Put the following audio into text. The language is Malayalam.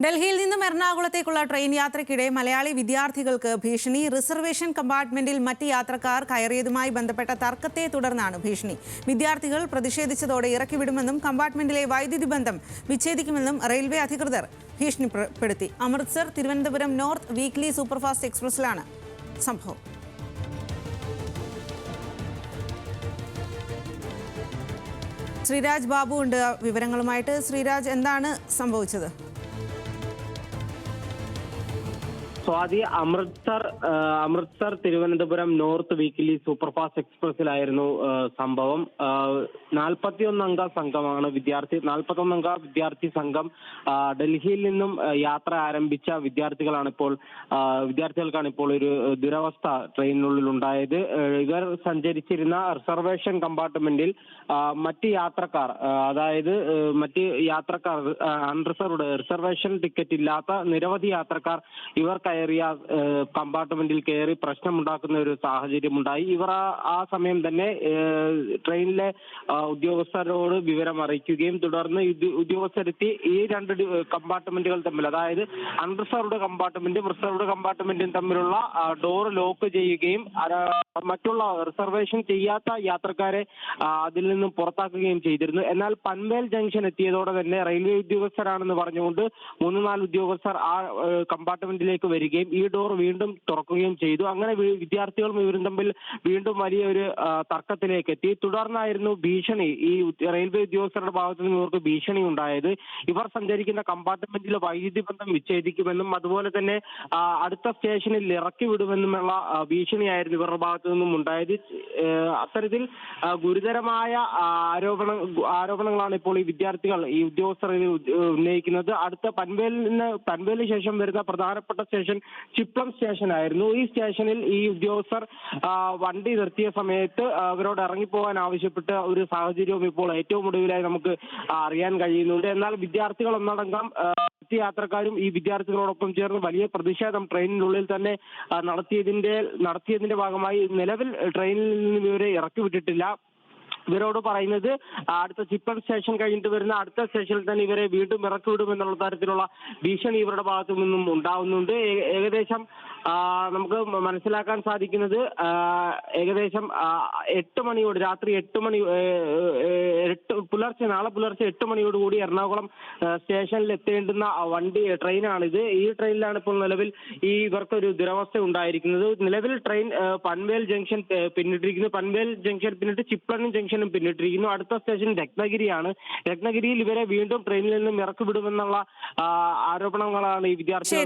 ഡൽഹിയിൽ നിന്നും എറണാകുളത്തേക്കുള്ള ട്രെയിൻ യാത്രയ്ക്കിടെ മലയാളി വിദ്യാർത്ഥികൾക്ക് ഭീഷണി. റിസർവേഷൻ കമ്പാർട്ട്മെന്റിൽ മറ്റ് യാത്രക്കാർ കയറിയതുമായി ബന്ധപ്പെട്ട തർക്കത്തെ തുടർന്നാണ് ഭീഷണി. വിദ്യാർത്ഥികൾ പ്രതിഷേധിച്ചതോടെ ഇറക്കിവിടുമെന്നും കമ്പാർട്ട്മെന്റിലെ വൈദ്യുതി ബന്ധം വിച്ഛേദിക്കുമെന്നും റെയിൽവേ അധികൃതർ ഭീഷണിപ്പെടുത്തി. Amritsar Thiruvananthapuram north weekly superfast എക്സ്പ്രസിലാണ് സംഭവം. ശ്രീരാജ് ബാബു ഉണ്ട് വിവരങ്ങളുമായിട്ട്. ശ്രീരാജ്, എന്താണ് സംഭവിച്ചത്? Swathi, Amritsar Thiruvananthapuram north weekly superfast എക്സ്പ്രസിലായിരുന്നു സംഭവം. 41 അംഗ സംഘമാണ് 41 അംഗ വിദ്യാർത്ഥി സംഘം ഡൽഹിയിൽ നിന്നും യാത്ര ആരംഭിച്ച വിദ്യാർത്ഥികൾക്കാണ് ഇപ്പോൾ ഒരു ദുരവസ്ഥ ട്രെയിനിനുള്ളിൽ ഉണ്ടായത്. ഇവർ സഞ്ചരിച്ചിരുന്ന റിസർവേഷൻ കമ്പാർട്ട്മെന്റിൽ മറ്റ് യാത്രക്കാർ, അൺറിസർവ്ഡ് റിസർവേഷൻ ടിക്കറ്റ് ഇല്ലാത്ത നിരവധി യാത്രക്കാർ ഇവർ കയറിയ കമ്പാർട്ട്മെന്റിൽ കയറി പ്രശ്നമുണ്ടാക്കുന്ന ഒരു സാഹചര്യമുണ്ടായി. ഇവർ ആ സമയം തന്നെ ട്രെയിനിലെ ഉദ്യോഗസ്ഥരോട് വിവരം അറിയിക്കുകയും തുടർന്ന് ഉദ്യോഗസ്ഥരെത്തി ഈ രണ്ട് കമ്പാർട്ട്മെന്റുകൾ തമ്മിൽ, അതായത് അൺറിസർവ്ഡ് കമ്പാർട്ട്മെന്റും റിസർവ്ഡ് കമ്പാർട്ട്മെന്റും തമ്മിലുള്ള ഡോർ ലോക്ക് ചെയ്യുകയും മറ്റുള്ള റിസർവേഷൻ ചെയ്യാത്ത യാത്രക്കാരെ അതിൽ നിന്നും പുറത്താക്കുകയും ചെയ്തിരുന്നു. എന്നാൽ പൻവേൽ ജംഗ്ഷൻ എത്തിയതോടെ തന്നെ റെയിൽവേ ഉദ്യോഗസ്ഥരാണെന്ന് പറഞ്ഞുകൊണ്ട് 3-4 ഉദ്യോഗസ്ഥർ ആ കമ്പാർട്ട്മെന്റിലേക്ക് വരികയും ഈ ഡോർ വീണ്ടും തുറക്കുകയും ചെയ്തു. അങ്ങനെ വിദ്യാർത്ഥികളും ഇവരും തമ്മിൽ വീണ്ടും വലിയൊരു തർക്കത്തിലേക്ക് എത്തി. തുടർന്നായിരുന്നു ഭീഷണി. ഈ റെയിൽവേ ഉദ്യോഗസ്ഥരുടെ ഭാഗത്തു നിന്ന് ഇവർക്ക് ഭീഷണി ഉണ്ടായത്. ഇവർ സഞ്ചരിക്കുന്ന കമ്പാർട്ട്മെന്റിലെ വൈദ്യുതി ബന്ധം വിച്ഛേദിക്കുമെന്നും അതുപോലെ തന്നെ അടുത്ത സ്റ്റേഷനിൽ ഇറക്കി വിടുമെന്നുമുള്ള ഭീഷണിയായിരുന്നു ഇവരുടെ ഭാഗത്തു നിന്നും ഉണ്ടായത്. അത്തരത്തിൽ ഗുരുതരമായ ആരോപണങ്ങളാണ് ഇപ്പോൾ ഈ ഉദ്യോഗസ്ഥർ ഉന്നയിക്കുന്നത്. അടുത്ത പൻവേലിന് ശേഷം വരുന്ന പ്രധാനപ്പെട്ട സ്റ്റേഷൻ ചിപ്ലം സ്റ്റേഷനായിരുന്നു. ഈ സ്റ്റേഷനിൽ ഈ ഉദ്യോഗസ്ഥർ വണ്ടി നിർത്തിയ സമയത്ത് അവരോട് ഇറങ്ങിപ്പോകാൻ ആവശ്യപ്പെട്ട ഒരു സാഹചര്യവും ഇപ്പോൾ ഏറ്റവും ഒടുവിലായി നമുക്ക് അറിയാൻ കഴിയുന്നുണ്ട്. എന്നാൽ വിദ്യാർത്ഥികൾ ഒന്നടങ്കം മറ്റ് യാത്രക്കാരും ഈ വിദ്യാർത്ഥികളോടൊപ്പം ചേർന്ന് വലിയ പ്രതിഷേധം ട്രെയിനിനുള്ളിൽ തന്നെ നടത്തിയതിന്റെ ഭാഗമായി നിലവിൽ ട്രെയിനിൽ നിന്ന് ഇവരെ ഇറക്കി വിട്ടിട്ടില്ല. ഇവരോട് പറയുന്നത് അടുത്ത ചിപ്പൺ സ്റ്റേഷൻ കഴിഞ്ഞിട്ട് വരുന്ന അടുത്ത സ്റ്റേഷനിൽ തന്നെ ഇവരെ വീണ്ടും ഇറക്കി വിടുമെന്നുള്ള തരത്തിലുള്ള ഭീഷണി ഇവരുടെ ഭാഗത്തു നിന്നും ഉണ്ടാവുന്നുണ്ട്. ഏകദേശം നമുക്ക് മനസ്സിലാക്കാൻ സാധിക്കുന്നത് ഏകദേശം 8 മണിയോട് രാത്രി 8 മണി നാളെ പുലർച്ചെ 8 മണിയോടുകൂടി എറണാകുളം സ്റ്റേഷനിൽ എത്തേണ്ടുന്ന ട്രെയിനാണിത്. ഈ ട്രെയിനിലാണ് ഇപ്പോൾ നിലവിൽ ഇവർക്കൊരു ദുരവസ്ഥ ഉണ്ടായിരിക്കുന്നത്. നിലവിൽ ട്രെയിൻ പൻവേൽ ജംഗ്ഷൻ പിന്നിട്ടിരിക്കുന്നു. പൻവേൽ ജംഗ്ഷൻ പിന്നിട്ട് ചിപ്ലൺ ജംഗ്ഷനും പിന്നിട്ടിരിക്കുന്നു. അടുത്ത സ്റ്റേഷൻ രത്നഗിരിയാണ്. രത്നഗിരിയിൽ ഇവരെ വീണ്ടും ട്രെയിനിൽ നിന്നും ഇറക്കി വിടുമെന്നുള്ള ആരോപണങ്ങളാണ് ഈ വിദ്യാർത്ഥികൾ